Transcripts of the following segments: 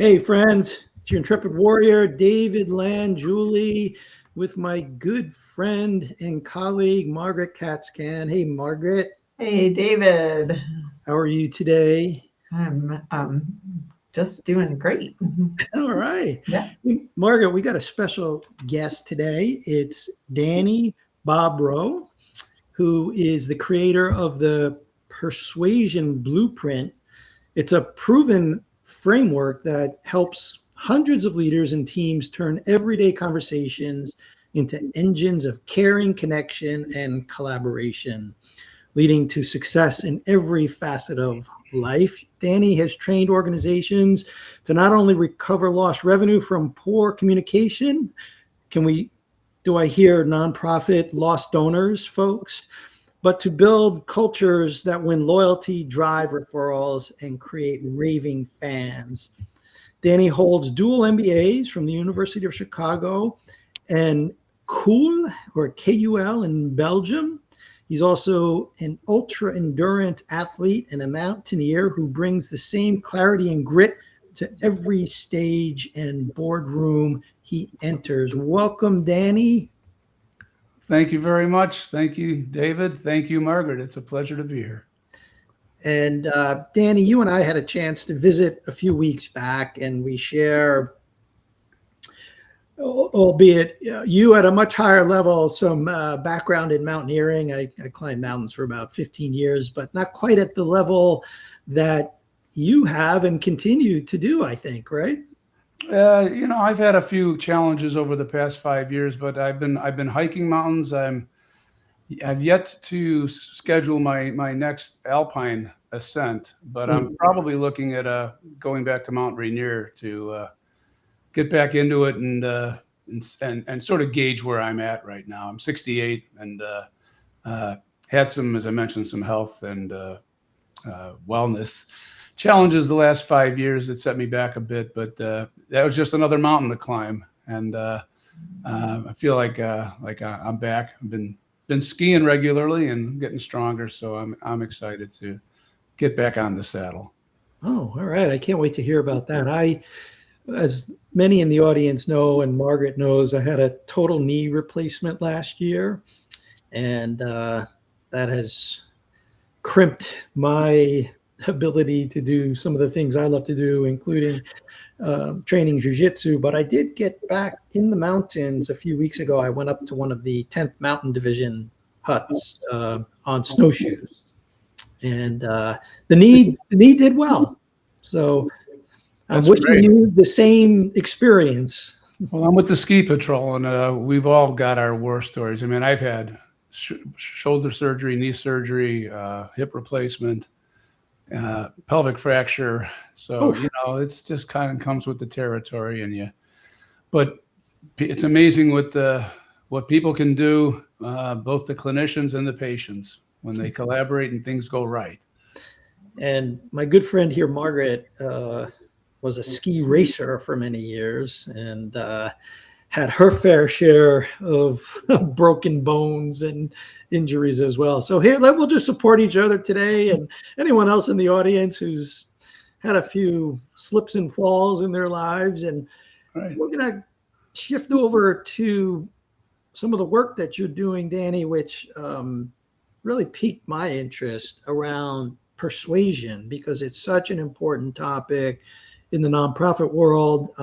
Hey, friends, it's your intrepid warrior, David Julie, with my good friend and colleague, Margaret Katzcan. Hey, Margaret. Hey, David. How are you today? I'm just doing great. All right. Yeah. Margaret, we got a special guest today. It's Danny Bobrow, who is the creator of the Persuasion Blueprint. It's a proven framework that helps hundreds of leaders and teams turn everyday conversations into engines of caring, connection, and collaboration, leading to success in every facet of life. Danny has trained organizations to not only recover lost revenue from poor communication. Do I hear nonprofit lost donors, folks? But to build cultures that win loyalty, drive referrals, and create raving fans. Danny holds dual MBAs from the University of Chicago and KUL, or KUL in Belgium. He's also an ultra endurance athlete and a mountaineer who brings the same clarity and grit to every stage and boardroom he enters. Welcome, Danny. Thank you very much. Thank you, David. Thank you, Margaret. It's a pleasure to be here. And Danny, you and I had a chance to visit a few weeks back, and we share, albeit you at a much higher level, some background in mountaineering. I climbed mountains for about 15 years, but not quite at the level that you have and continue to do, I think, right? I've had a few challenges over the past 5 years, but I've been hiking mountains. I've yet to schedule my next alpine ascent, but I'm probably looking at going back to Mount Rainier to get back into it and sort of gauge where I'm at right now. I'm 68 and had some, as I mentioned, some health and wellness challenges the last 5 years that set me back a bit, but that was just another mountain to climb. And I feel like I'm back. I've been skiing regularly and getting stronger, so I'm excited to get back on the saddle. Oh, all right. I can't wait to hear about that. As many in the audience know, and Margaret knows, I had a total knee replacement last year, and that has crimped my ability to do some of the things I love to do, including training jiu-jitsu. But I did get back in the mountains a few weeks ago. I went up to one of the 10th Mountain Division huts on snowshoes, and the knee did well. So I'm wishing you the same experience. Well, I'm with the ski patrol, and we've all got our war stories. I mean, I've had shoulder surgery, knee surgery, hip replacement, pelvic fracture. So, it's just kind of comes with the territory, but it's amazing what people can do, both the clinicians and the patients, when they collaborate and things go right. And my good friend here, Margaret, was a ski racer for many years and had her fair share of broken bones and injuries as well. So here, we'll just support each other today, and anyone else in the audience who's had a few slips and falls in their lives. And we're going to shift over to some of the work that you're doing, Danny, which really piqued my interest around persuasion, because it's such an important topic in the nonprofit world,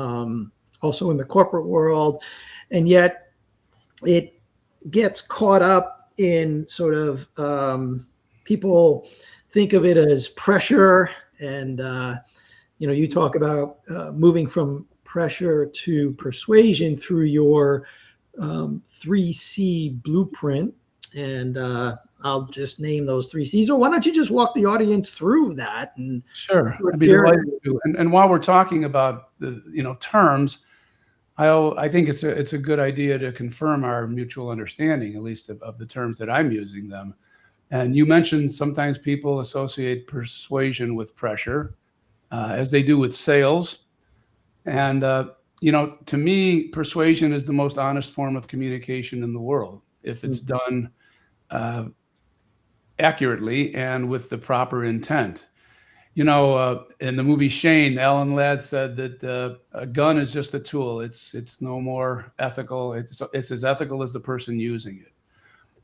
also in the corporate world, and yet it gets caught up in sort of people think of it as pressure, and you talk about moving from pressure to persuasion through your 3C blueprint, and I'll just name those 3 C's. Or why don't you just walk the audience through that? And sure, I'd be delighted to. And while we're talking about the terms, I think it's a good idea to confirm our mutual understanding, at least of the terms that I'm using them. And you mentioned sometimes people associate persuasion with pressure, as they do with sales. And to me, persuasion is the most honest form of communication in the world if it's done accurately and with the proper intent. In the movie Shane, Alan Ladd said that a gun is just a tool. It's no more ethical. It's as ethical as the person using it.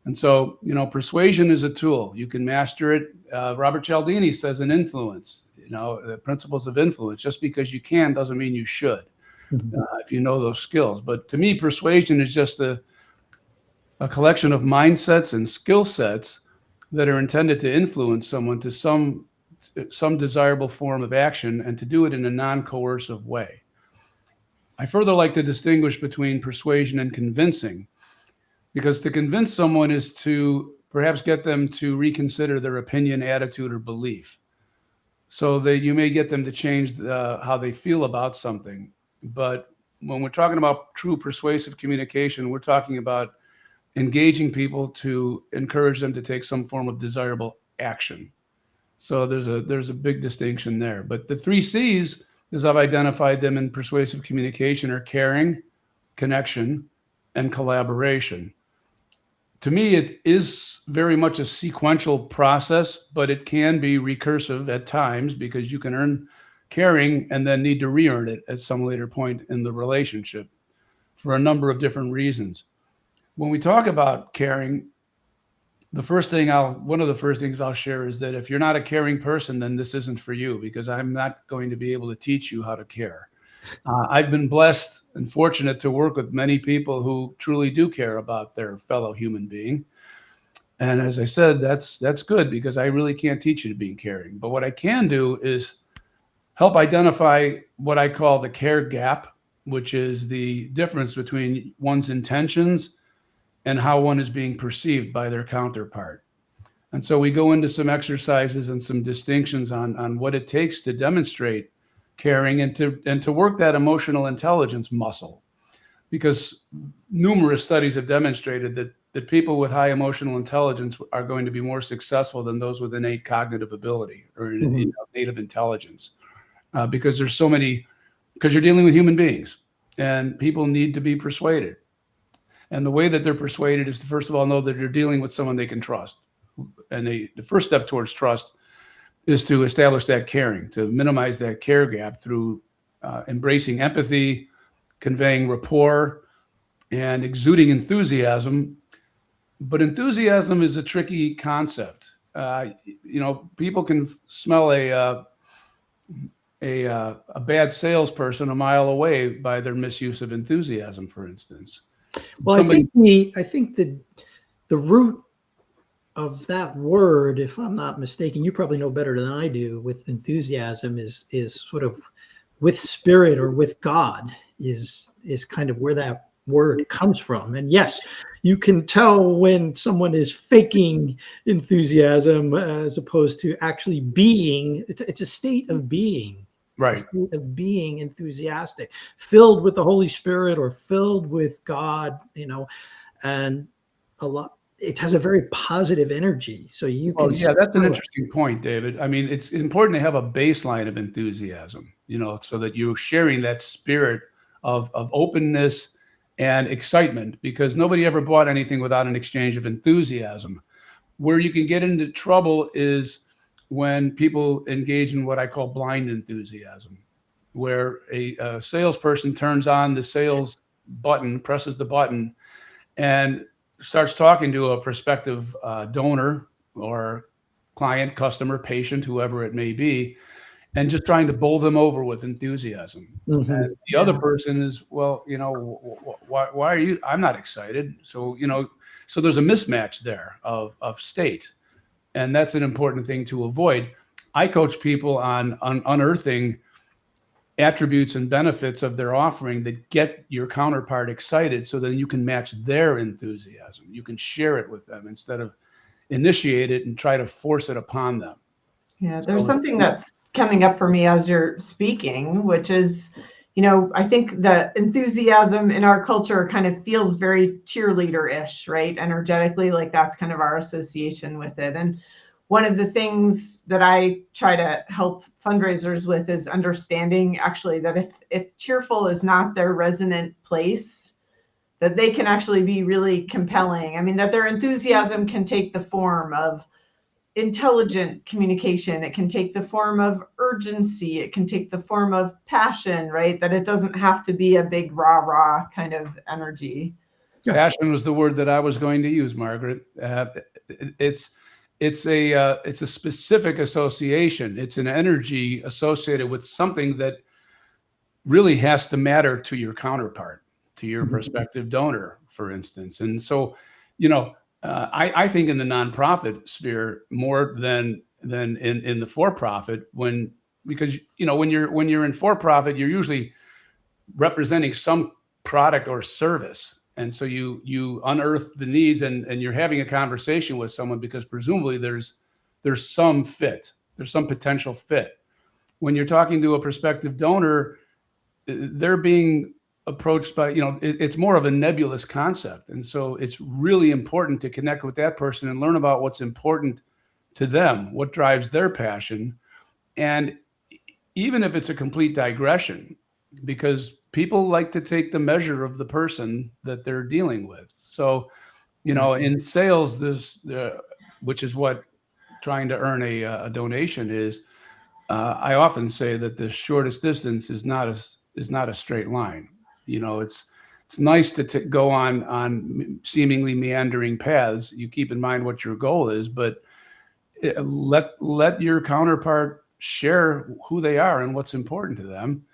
And so, persuasion is a tool. You can master it. Robert Cialdini says in Influence, the principles of influence. Just because you can doesn't mean you should, if you know those skills. But to me, persuasion is just a collection of mindsets and skill sets that are intended to influence someone to some desirable form of action, and to do it in a non-coercive way. I further like to distinguish between persuasion and convincing, because to convince someone is to perhaps get them to reconsider their opinion, attitude, or belief, so that you may get them to change how they feel about something. But when we're talking about true persuasive communication, we're talking about engaging people to encourage them to take some form of desirable action. So there's a big distinction there. But the 3 C's, as I've identified them in persuasive communication, are caring, connection, and collaboration. To me, it is very much a sequential process, but it can be recursive at times, because you can earn caring and then need to re-earn it at some later point in the relationship for a number of different reasons. When we talk about caring, one of the first things I'll share is that if you're not a caring person, then this isn't for you, because I'm not going to be able to teach you how to care. I've been blessed and fortunate to work with many people who truly do care about their fellow human being. And as I said, that's good, because I really can't teach you to be caring. But what I can do is help identify what I call the care gap, which is the difference between one's intentions and how one is being perceived by their counterpart. And so we go into some exercises and some distinctions on what it takes to demonstrate caring and to work that emotional intelligence muscle. Because numerous studies have demonstrated that people with high emotional intelligence are going to be more successful than those with innate cognitive ability or native intelligence. Because you're dealing with human beings, and people need to be persuaded. And the way that they're persuaded is to, first of all, know that they're dealing with someone they can trust. And the first step towards trust is to establish that caring, to minimize that care gap through embracing empathy, conveying rapport, and exuding enthusiasm. But enthusiasm is a tricky concept. People can smell a bad salesperson a mile away by their misuse of enthusiasm, for instance. Well, I think the root of that word, if I'm not mistaken, you probably know better than I do, with enthusiasm is sort of with spirit or with God is kind of where that word comes from. And yes, you can tell when someone is faking enthusiasm as opposed to actually being. It's a state of being. Right. A state of being enthusiastic, filled with the Holy Spirit or filled with God, and it has a very positive energy. So you can. Yeah, that's an interesting point, David. I mean, it's important to have a baseline of enthusiasm, so that you're sharing that spirit of openness and excitement, because nobody ever bought anything without an exchange of enthusiasm. Where you can get into trouble is when people engage in what I call blind enthusiasm, where a salesperson turns on the sales button, presses the button, and starts talking to a prospective donor or client, customer, patient, whoever it may be, and just trying to bowl them over with enthusiasm. Mm-hmm. And the other person is, well, why are you? I'm not excited. So, so there's a mismatch there of state. And that's an important thing to avoid. I coach people on unearthing attributes and benefits of their offering that get your counterpart excited, so then you can match their enthusiasm. You can share it with them instead of initiate it and try to force it upon them. Yeah, there's something that's coming up for me as you're speaking, which is, I think the enthusiasm in our culture kind of feels very cheerleader-ish, right? Energetically, like that's kind of our association with it. And one of the things that I try to help fundraisers with is understanding actually that if cheerful is not their resonant place, that they can actually be really compelling. I mean, that their enthusiasm can take the form of intelligent communication. It can take the form of urgency. It can take the form of passion, right? That it doesn't have to be a big rah-rah kind of energy. Yeah. Passion was the word that I was going to use, Margaret. It's a specific association. It's an energy associated with something that really has to matter to your counterpart, to your prospective donor, for instance. And so, I think in the nonprofit sphere more than in the for-profit, because when you're in for-profit, you're usually representing some product or service. And so you unearth the needs and you're having a conversation with someone because presumably there's some fit, there's some potential fit. When you're talking to a prospective donor, they're being approached by, it's more of a nebulous concept. And so it's really important to connect with that person and learn about what's important to them, what drives their passion. And even if it's a complete digression, because people like to take the measure of the person that they're dealing with. So, in sales, which is what trying to earn a donation is, I often say that the shortest distance is not a straight line. It's nice to go on seemingly meandering paths. You keep in mind what your goal is, but let your counterpart share who they are and what's important to them.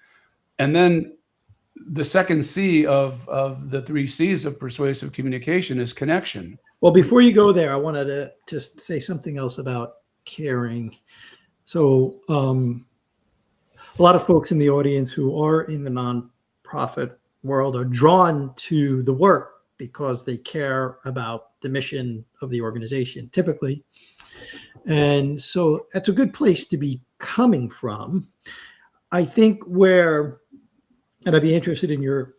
And then the second C of the 3 C's of persuasive communication is connection. Well, before you go there, I wanted to just say something else about caring. So a lot of folks in the audience who are in the nonprofit world are drawn to the work because they care about the mission of the organization, typically. And so that's a good place to be coming from. I think and I'd be interested in your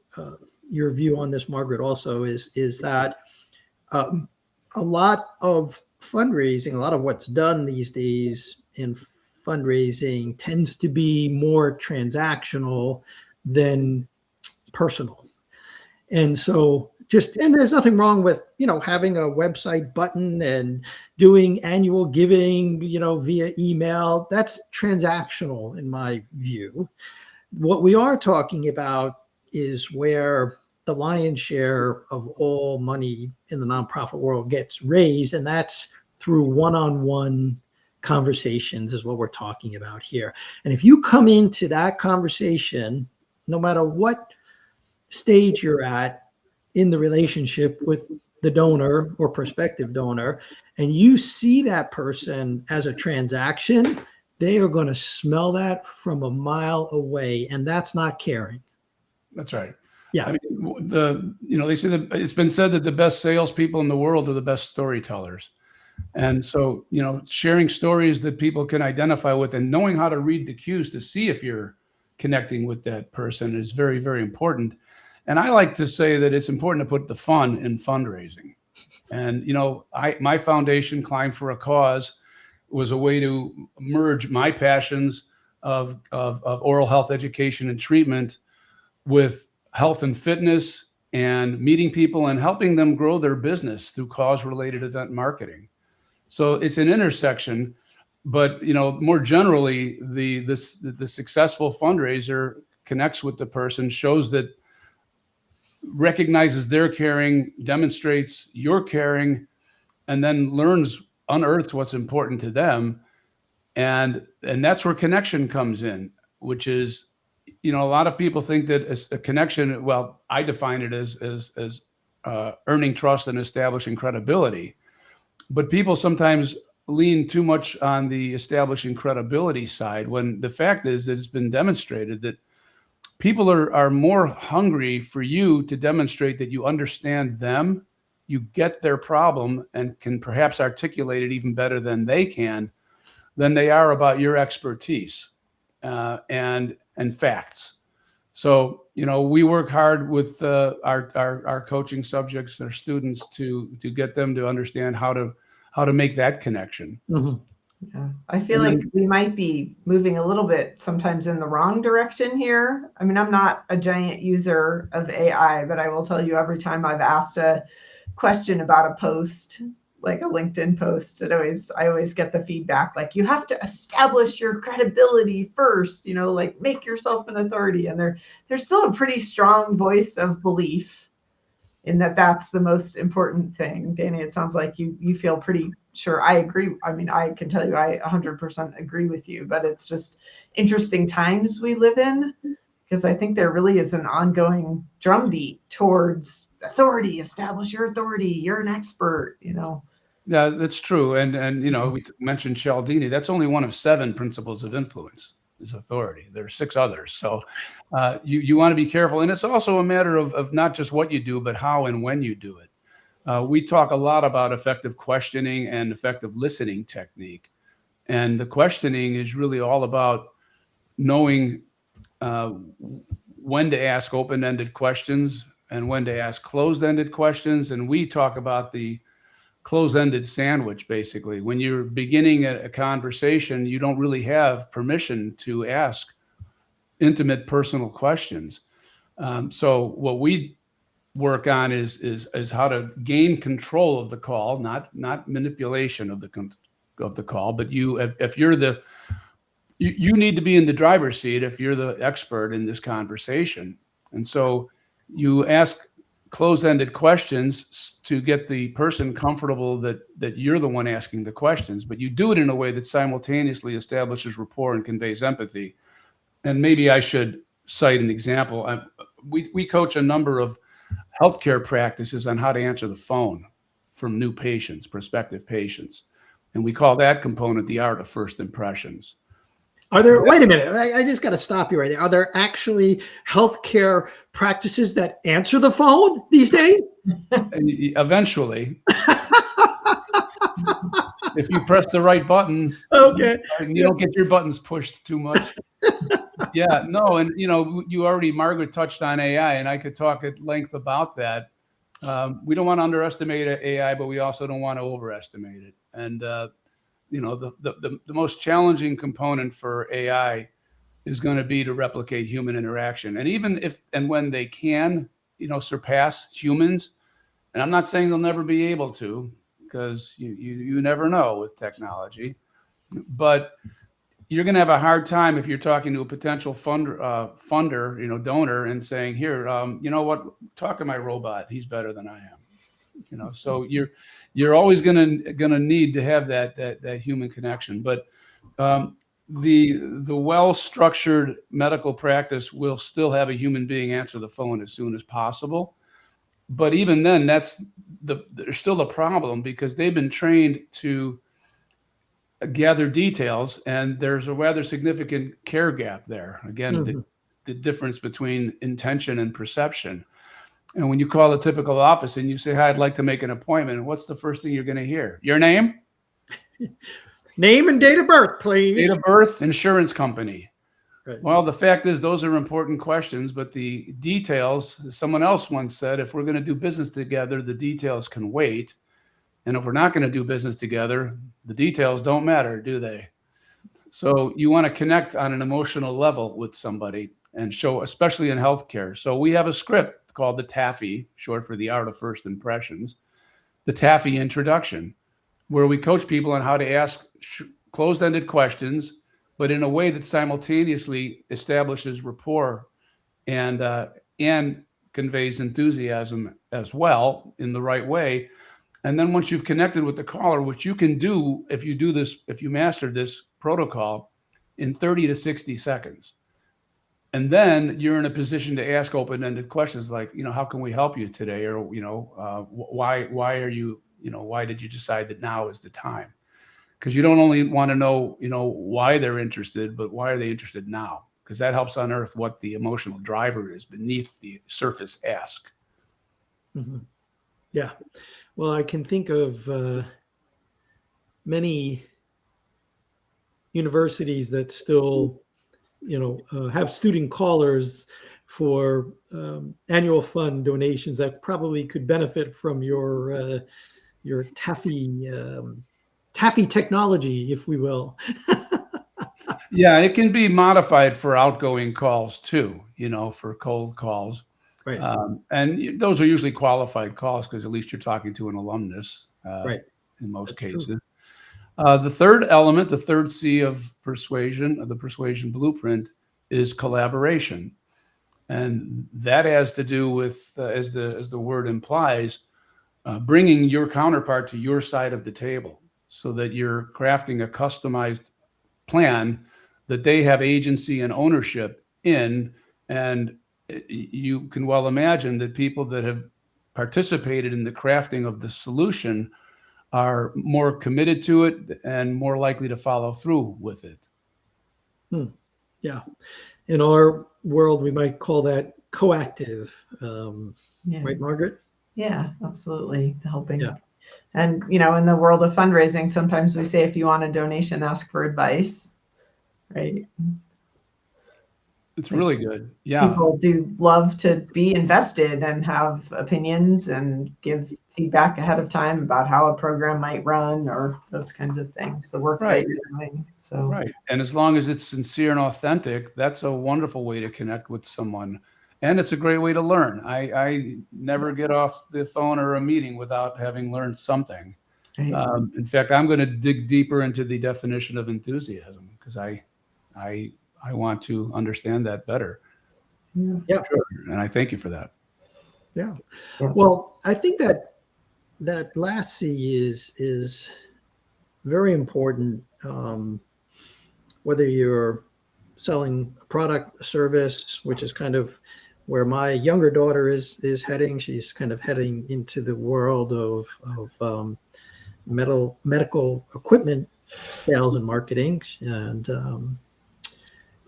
view on this, Margaret, also, is that a lot of fundraising, a lot of what's done these days in fundraising tends to be more transactional than personal. And so and there's nothing wrong with, having a website button and doing annual giving, via email. That's transactional in my view. What we are talking about is where the lion's share of all money in the nonprofit world gets raised, and that's through one-on-one conversations is what we're talking about here. And if you come into that conversation, no matter what stage you're at in the relationship with the donor or prospective donor, and you see that person as a transaction, they are going to smell that from a mile away, and that's not caring. That's right. Yeah. I mean, they say that it's been said that the best salespeople in the world are the best storytellers. And so, sharing stories that people can identify with and knowing how to read the cues to see if you're connecting with that person is very, very important. And I like to say that it's important to put the fun in fundraising. And, my foundation, Climb for a Cause, was a way to merge my passions of oral health education and treatment with health and fitness and meeting people and helping them grow their business through cause-related event marketing. So it's an intersection, but more generally, the successful fundraiser connects with the person, shows that, recognizes their caring, demonstrates your caring, and then unearths what's important to them. And that's where connection comes in, which is, a lot of people think that a connection, well, I define it as earning trust and establishing credibility. But people sometimes lean too much on the establishing credibility side, when the fact is that it's been demonstrated that people are more hungry for you to demonstrate that you understand them, you get their problem, and can perhaps articulate it even better than they can, than they are about your expertise and facts. So, we work hard with our coaching subjects, our students, to get them to understand how to make that connection. Mm-hmm. Yeah. I feel like we might be moving a little bit sometimes in the wrong direction here. I mean, I'm not a giant user of AI, but I will tell you, every time I've asked a question about a post, like a LinkedIn post, I always get the feedback, like, you have to establish your credibility first, like make yourself an authority. And there's still a pretty strong voice of belief in that's the most important thing. Danny, it sounds like you feel pretty sure. I agree. I mean, I can tell you, I 100% agree with you, but it's just interesting times we live in, because I think there really is an ongoing drumbeat towards authority. Establish your authority. You're an expert, Yeah, that's true. And we mentioned Cialdini. That's only one of 7 principles of influence, is authority. There are 6 others. So you want to be careful. And it's also a matter of not just what you do, but how and when you do it. We talk a lot about effective questioning and effective listening technique. And the questioning is really all about knowing when to ask open-ended questions and when to ask closed-ended questions. And we talk about the closed-ended sandwich, basically. When you're beginning a conversation, you don't really have permission to ask intimate personal questions. So what we work on is how to gain control of the call, not manipulation of the call, but if you're you need to be in the driver's seat if you're the expert in this conversation. And so you ask closed-ended questions to get the person comfortable that you're the one asking the questions, but you do it in a way that simultaneously establishes rapport and conveys empathy. And maybe I should cite an example. We coach a number of healthcare practices on how to answer the phone from new patients, prospective patients. And we call that component the art of first impressions. Wait a minute, I just got to stop you right there. Are there actually healthcare practices that answer the phone these days? Eventually. If you press the right buttons, okay, you don't get your buttons pushed too much. Yeah, no, and Margaret touched on AI, and I could talk at length about that. We don't want to underestimate AI, but we also don't want to overestimate it. And the most challenging component for AI is going to be to replicate human interaction. And even if and when they can, surpass humans, and I'm not saying they'll never be able to, because you never know with technology, but you're going to have a hard time if you're talking to a potential funder, donor, and saying, here, you know what, talk to my robot. He's better than I am. So you're always gonna need to have that human connection. But the well-structured medical practice will still have a human being answer the phone as soon as possible. But even then, there's still the problem, because they've been trained to gather details, and there's a rather significant care gap there. Again, the difference between intention and perception. And when you call a typical office and you say, hi, I'd like to make an appointment, what's the first thing you're going to hear? Your name? Name and date of birth, please. Date of birth, insurance company. Right. Well, the fact is, those are important questions, but the details, someone else once said, if we're going to do business together, the details can wait. And if we're not going to do business together, the details don't matter, do they? So you want to connect on an emotional level with somebody and show, especially in healthcare. So we have a script called the TAFI, short for the art of first impressions, the TAFI introduction, where we coach people on how to ask closed-ended questions, but in a way that simultaneously establishes rapport and conveys enthusiasm as well in the right way. And then once you've connected with the caller, which you can do if you master this protocol in 30 to 60 seconds. And then you're in a position to ask open-ended questions like, how can we help you today? Or, why did you decide that now is the time? Because you don't only want to know, why they're interested, but why are they interested now? Because that helps unearth what the emotional driver is beneath the surface ask. Mm-hmm. Yeah. Well, I can think of many universities that still have student callers for annual fund donations that probably could benefit from your TAFI technology, if we will. Yeah, it can be modified for outgoing calls too, for cold calls. Right. And those are usually qualified calls because at least you're talking to an alumnus. Right. in most That's true. cases. The third element, the third C of persuasion, of the Persuasion Blueprint, is collaboration. And that has to do with, as the word implies, bringing your counterpart to your side of the table so that you're crafting a customized plan that they have agency and ownership in. And you can well imagine that people that have participated in the crafting of the solution are more committed to it and more likely to follow through with it. Yeah. In our world, we might call that coactive. Yeah. Right, Margaret? Yeah, absolutely. Helping. Yeah. And, you know, in the world of fundraising, sometimes we say, if you want a donation, ask for advice, right? It's really good. Yeah. People do love to be invested and have opinions and give feedback ahead of time about how a program might run or those kinds of things, the work that you're doing. So Right. And as long as it's sincere and authentic, that's a wonderful way to connect with someone. And it's a great way to learn. I never get off the phone or a meeting without having learned something. right. In fact, I'm going to dig deeper into the definition of enthusiasm because I want to understand that better. Yeah. Sure. And I thank you for that. Yeah. Well, I think that last C is very important. Whether you're selling a product, a service, which is kind of where my younger daughter is heading. She's kind of heading into the world of medical equipment sales and marketing, and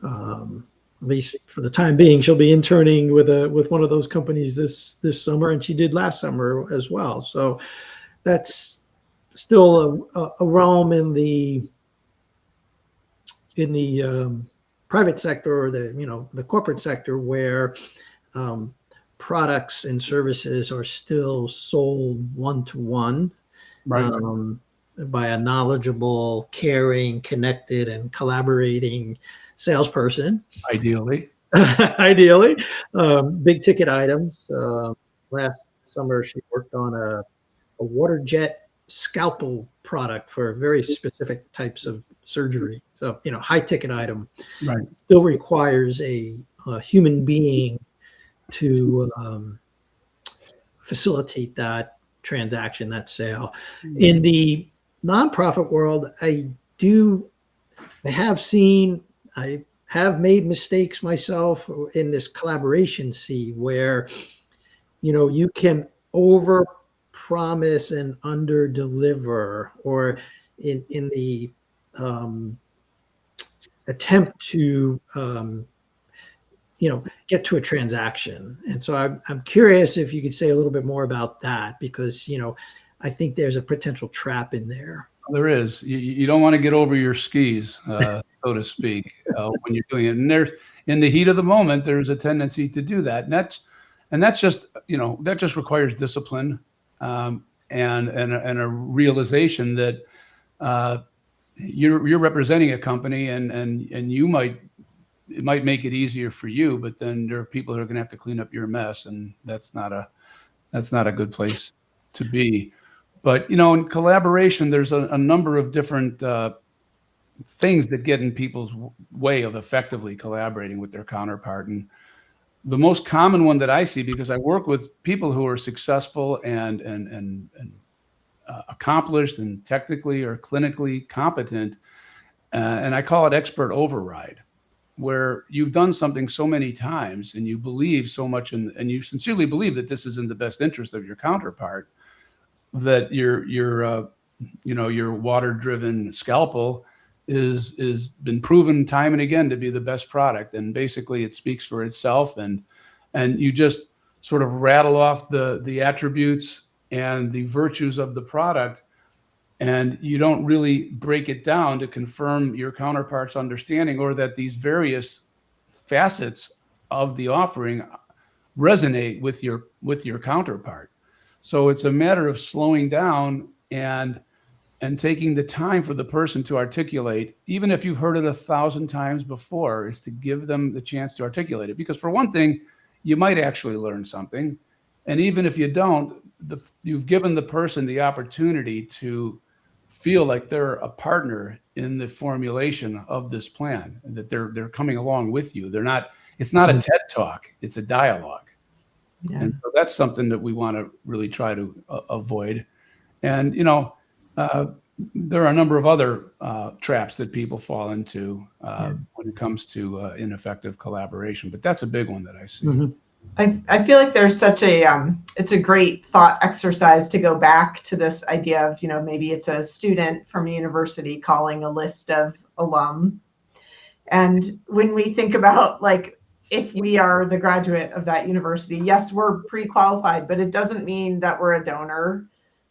at least for the time being, she'll be interning with one of those companies this summer, and she did last summer as well. So that's still a realm in the private sector or the corporate sector where products and services are still sold one-to-one, Right. By a knowledgeable, caring, connected, and collaborating salesperson. Ideally. Ideally, big ticket items. Last summer, she worked on a water jet scalpel product for very specific types of surgery. So, high ticket item. Right. Still requires a human being to facilitate that transaction, that sale. In the nonprofit world, I have made mistakes myself in this collaboration C where, you can over promise and under deliver, or in the attempt to get to a transaction. And so I'm curious if you could say a little bit more about that, because I think there's a potential trap in there. There is. You don't want to get over your skis, so to speak, when you're doing it. And there's, in the heat of the moment, there's a tendency to do that. And that's just, that just requires discipline and a realization that you're representing a company, and it might make it easier for you, but then there are people who are going to have to clean up your mess, and that's not a good place to be. But in collaboration, there's a number of different things that get in people's way of effectively collaborating with their counterpart. And the most common one that I see, because I work with people who are successful and accomplished and technically or clinically competent, and I call it expert override, where you've done something so many times and you believe so much and you sincerely believe that this is in the best interest of your counterpart, that your water-driven scalpel is been proven time and again to be the best product, and basically it speaks for itself, and you just sort of rattle off the attributes and the virtues of the product, and you don't really break it down to confirm your counterpart's understanding, or that these various facets of the offering resonate with your counterpart. So it's a matter of slowing down and taking the time for the person to articulate, even if you've heard it 1,000 times before, is to give them the chance to articulate it. Because for one thing, you might actually learn something, And even if you don't, you've given the person the opportunity to feel like they're a partner in the formulation of this plan, and that they're coming along with you. It's not a TED talk, it's a dialogue. Yeah. And so that's something that we want to really try to avoid. And, there are a number of other traps that people fall into when it comes to ineffective collaboration, but that's a big one that I see. Mm-hmm. I feel like there's such it's a great thought exercise to go back to this idea of, maybe it's a student from a university calling a list of alum. And when we think about, like, if we are the graduate of that university, yes, we're pre-qualified, but it doesn't mean that we're a donor.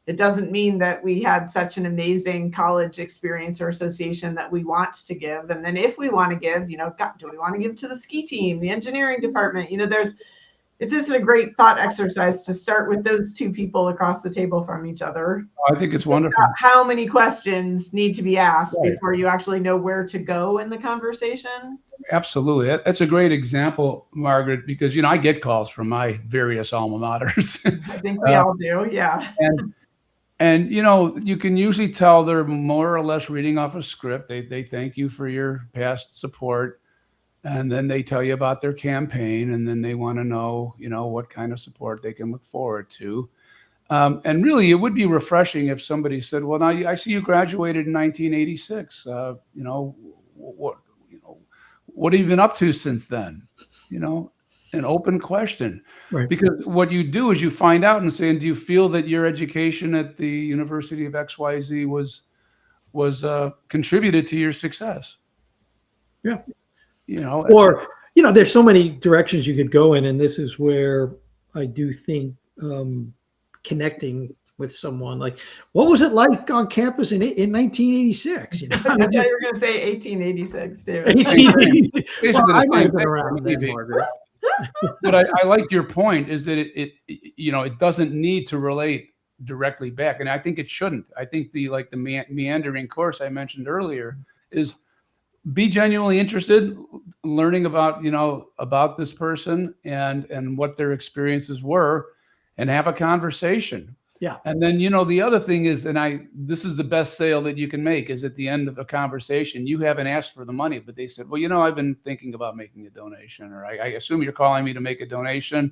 It doesn't mean that we had such an amazing college experience or association that we want to give. And then if we want to give, God, do we want to give to the ski team, the engineering department? It's just a great thought exercise to start with those two people across the table from each other. I think it's wonderful. How many questions need to be asked Right. before you actually know where to go in the conversation? Absolutely. That's a great example, Margaret, because, I get calls from my various alma maters. I think we all do. Yeah. And you can usually tell they're more or less reading off a script. They thank you for your past support. And then they tell you about their campaign, and then they want to know, what kind of support they can look forward to. And really, it would be refreshing if somebody said, "Well, now I see you graduated in 1986. What have you been up to since then?" An open question. Right. Because what you do is you find out and say, "And do you feel that your education at the University of XYZ was contributed to your success?" Yeah. Or, there's so many directions you could go in, and this is where I do think connecting with someone, like, what was it like on campus in 1986? I thought you were going to say 1886, David. 1886. Well, I might have been thing, around then, maybe. Margaret. But I like your point, is that it doesn't need to relate directly back, and I think it shouldn't. I think the meandering course I mentioned earlier is be genuinely interested, learning about about this person and what their experiences were, and have a conversation. Yeah. And then the other thing is, this is the best sale that you can make, is at the end of a conversation, you haven't asked for the money, but they said, "Well, I've been thinking about making a donation," or I assume you're calling me to make a donation.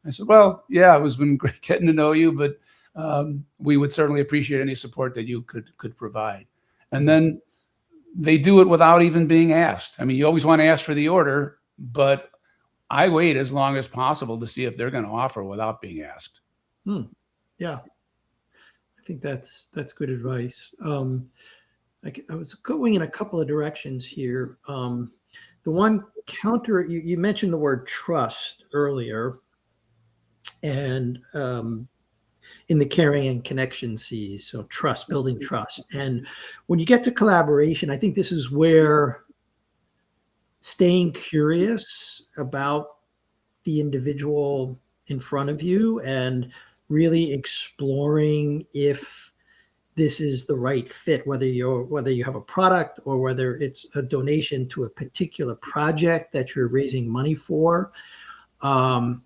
I said, "Well, yeah, it was been great getting to know you, but we would certainly appreciate any support that you could provide." And then they do it without even being asked. I mean, you always want to ask for the order, but I wait as long as possible to see if they're going to offer without being asked. Yeah, I think that's good advice. I was going in a couple of directions here. The one counter, you mentioned the word trust earlier, and in the caring and connection C's, so trust, building trust. And when you get to collaboration, I think this is where staying curious about the individual in front of you and really exploring if this is the right fit, whether you have a product or whether it's a donation to a particular project that you're raising money for. And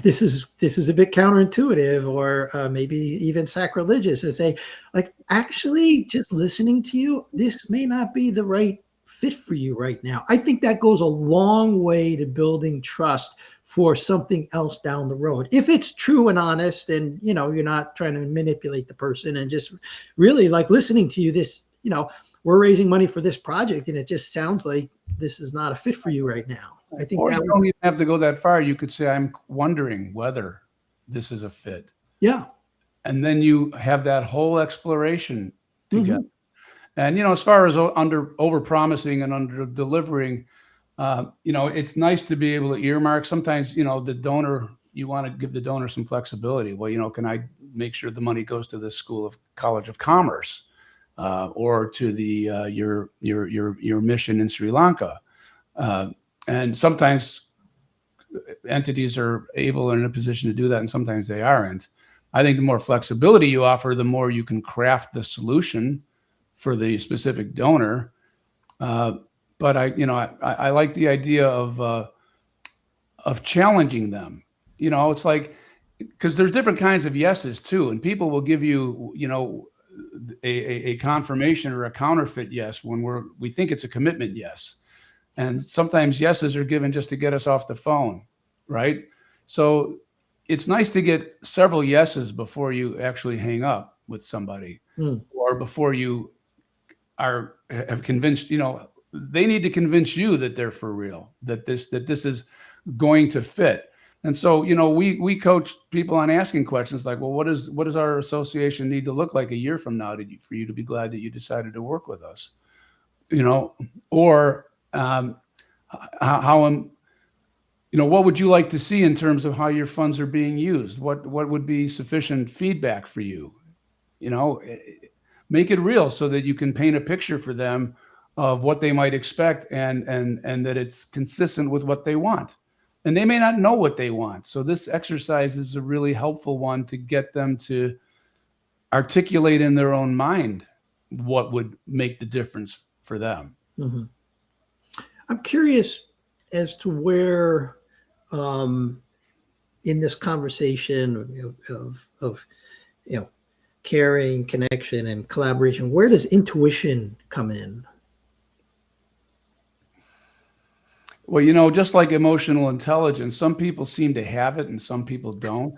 this is a bit counterintuitive, or maybe even sacrilegious, to say, like, actually just listening to you, this may not be the right fit for you right now. I think that goes a long way to building trust for something else down the road, if it's true and honest, and you're not trying to manipulate the person, and just really, like, listening to you, this, we're raising money for this project and it just sounds like this is not a fit for you right now. I think you don't even have to go that far. You could say, "I'm wondering whether this is a fit." Yeah. And then you have that whole exploration together. Mm-hmm. And, as far as over promising and under delivering, it's nice to be able to earmark. Sometimes, the donor, you want to give the donor some flexibility. Well, can I make sure the money goes to the College of Commerce, or to the your mission in Sri Lanka? And sometimes entities are able and in a position to do that, and sometimes they aren't. I think the more flexibility you offer, the more you can craft the solution for the specific donor. But I like the idea of challenging them. You know, it's like, because there's different kinds of yeses too, and people will give you, you know, a confirmation or a counterfeit yes when we think it's a commitment yes. And sometimes yeses are given just to get us off the phone, right? So it's nice to get several yeses before you actually hang up with somebody, or before you have convinced, you know, they need to convince you that they're for real, that this is going to fit. And so, you know, we coach people on asking questions like, well, what does our association need to look like a year from now for you to be glad that you decided to work with us? You know, or you know, what would you like to see in terms of how your funds are being used? What would be sufficient feedback for you? You know, make it real so that you can paint a picture for them of what they might expect, and that it's consistent with what they want. And they may not know what they want. So this exercise is a really helpful one to get them to articulate in their own mind what would make the difference for them. Mm-hmm. I'm curious as to where, in this conversation of you know, caring, connection, and collaboration, where does intuition come in? Well, you know, just like emotional intelligence, some people seem to have it and some people don't.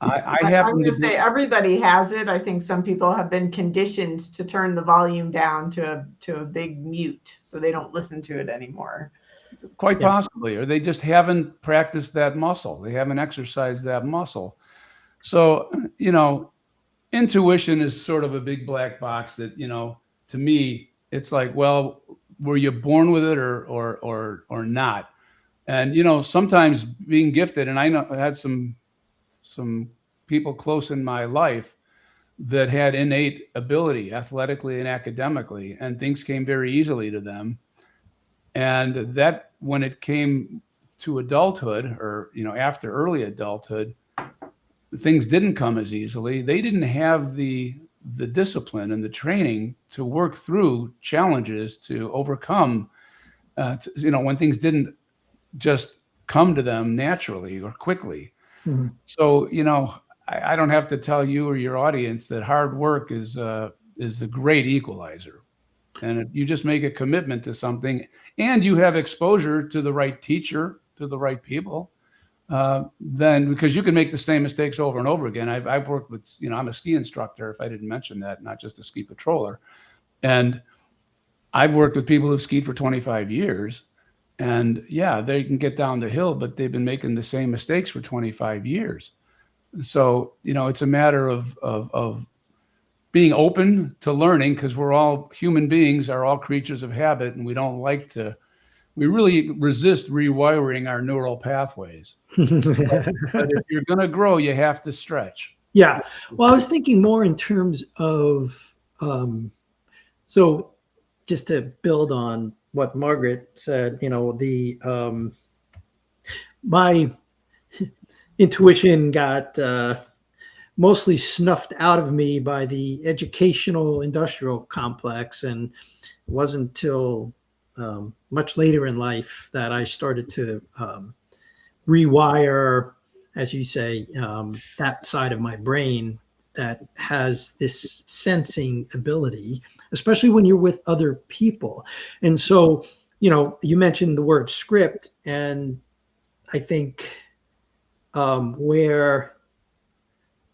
I'm going to say everybody has it. I think some people have been conditioned to turn the volume down to a big mute, so they don't listen to it anymore. Quite possibly, or they just haven't practiced that muscle. They haven't exercised that muscle. So, you know, intuition is sort of a big black box that, you know, to me, it's like, well, were you born with it or not? And, you know, sometimes being gifted, and I know I had some people close in my life that had innate ability athletically and academically, and things came very easily to them. And that when it came to adulthood, or, you know, after early adulthood, things didn't come as easily. They didn't have the discipline and the training to work through challenges, to overcome, you know, when things didn't just come to them naturally or quickly. Mm-hmm. So, you know, I don't have to tell you or your audience that hard work is the great equalizer. And if you just make a commitment to something and you have exposure to the right teacher, to the right people, then, because you can make the same mistakes over and over again. I've worked with, you know, I'm a ski instructor, if I didn't mention that, not just a ski patroller. And I've worked with people who've skied for 25 years. And yeah, they can get down the hill, but they've been making the same mistakes for 25 years. So, you know, it's a matter of being open to learning, because we're all human beings, are all creatures of habit, and we really resist rewiring our neural pathways. But if you're going to grow, you have to stretch. Yeah. Well, I was thinking more in terms of, so just to build on what Margaret said, you know, my intuition got mostly snuffed out of me by the educational industrial complex. And it wasn't until much later in life that I started to rewire, as you say, that side of my brain that has this sensing ability, especially when you're with other people. And so, you know, you mentioned the word script, and I think where,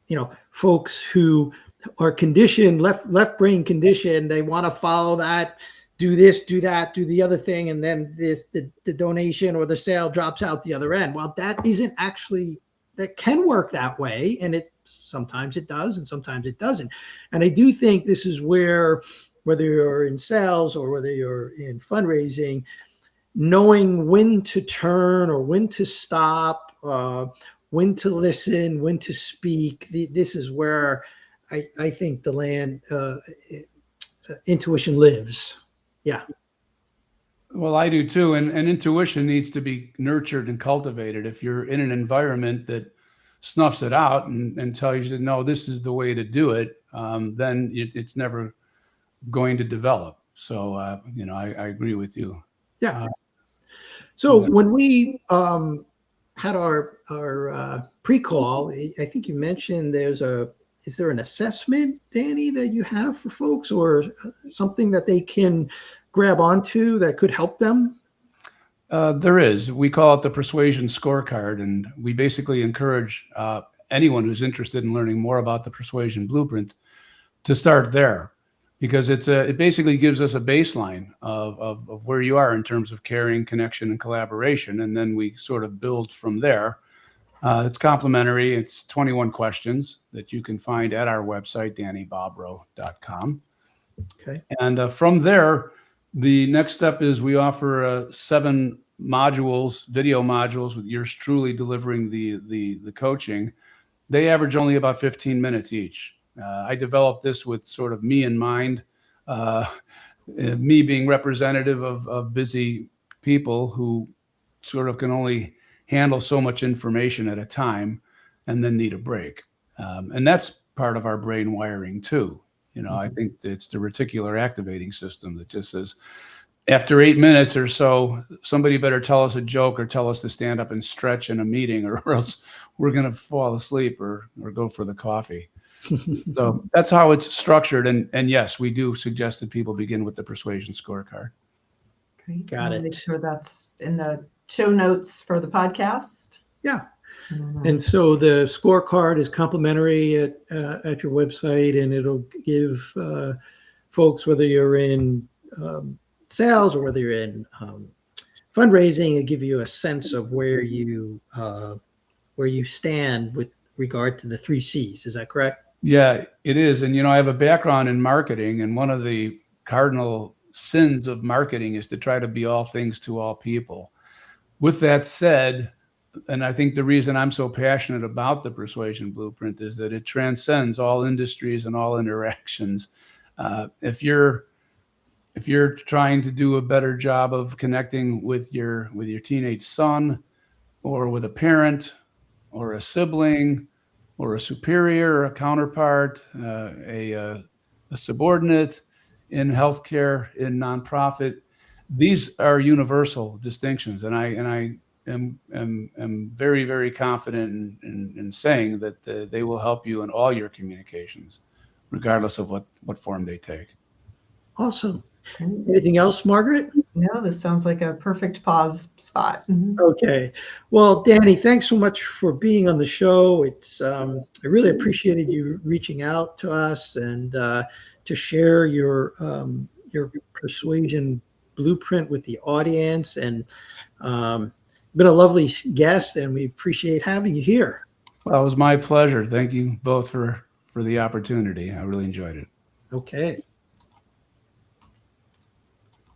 you know, folks who are conditioned, left brain conditioned, they want to follow that, do this, do that, do the other thing, and then the donation or the sale drops out the other end. Well, that isn't actually, that can work that way, and sometimes it does and sometimes it doesn't. And I do think this is where, whether you're in sales or whether you're in fundraising, knowing when to turn or when to stop, when to listen, when to speak, this is where I think the land intuition lives. Yeah. Well, I do too. And intuition needs to be nurtured and cultivated. If you're in an environment that snuffs it out and tells you that, no, this is the way to do it, then it's never going to develop. So, you know, I agree with you. Yeah. So when we had our pre-call, I think you mentioned is there an assessment, Danny, that you have for folks, or something that they can grab onto that could help them? There is. We call it the Persuasion Scorecard, and we basically encourage anyone who's interested in learning more about the Persuasion Blueprint to start there, because it basically gives us a baseline of where you are in terms of caring, connection, and collaboration, and then we sort of build from there. It's complimentary. It's 21 questions that you can find at our website, dannybobrow.com. Okay. And from there, the next step is we offer 7 modules, video modules, with yours truly delivering the coaching. They average only about 15 minutes each. I developed this with sort of me in mind, me being representative of busy people who sort of can only handle so much information at a time and then need a break. And that's part of our brain wiring too. I think it's the reticular activating system that just says, after 8 minutes or so, somebody better tell us a joke or tell us to stand up and stretch in a meeting, or else we're going to fall asleep or go for the coffee. So that's how it's structured. And yes, we do suggest that people begin with the Persuasion Scorecard. Great. Got it. Make sure that's in the show notes for the podcast. Yeah. And so the scorecard is complimentary at your website, and it'll give folks, whether you're in sales or whether you're in fundraising, it'll give you a sense of where you stand with regard to the 3 C's. Is that correct? Yeah, it is. And, I have a background in marketing, and one of the cardinal sins of marketing is to try to be all things to all people. With that said, and I think the reason I'm so passionate about the Persuasion Blueprint is that it transcends all industries and all interactions. If you're trying to do a better job of connecting with your teenage son, or with a parent, or a sibling, or a superior, or a counterpart, a subordinate in healthcare, in nonprofit, these are universal distinctions, and I am very, very confident in saying that they will help you in all your communications, regardless of what form they take. Awesome. Anything else, Margaret? No, this sounds like a perfect pause spot. Okay. Well, Danny, thanks so much for being on the show. It's I really appreciated you reaching out to us and to share your Persuasion Blueprint with the audience. And been a lovely guest, and we appreciate having you here. Well, it was my pleasure. Thank you both for the opportunity. I really enjoyed it. Okay.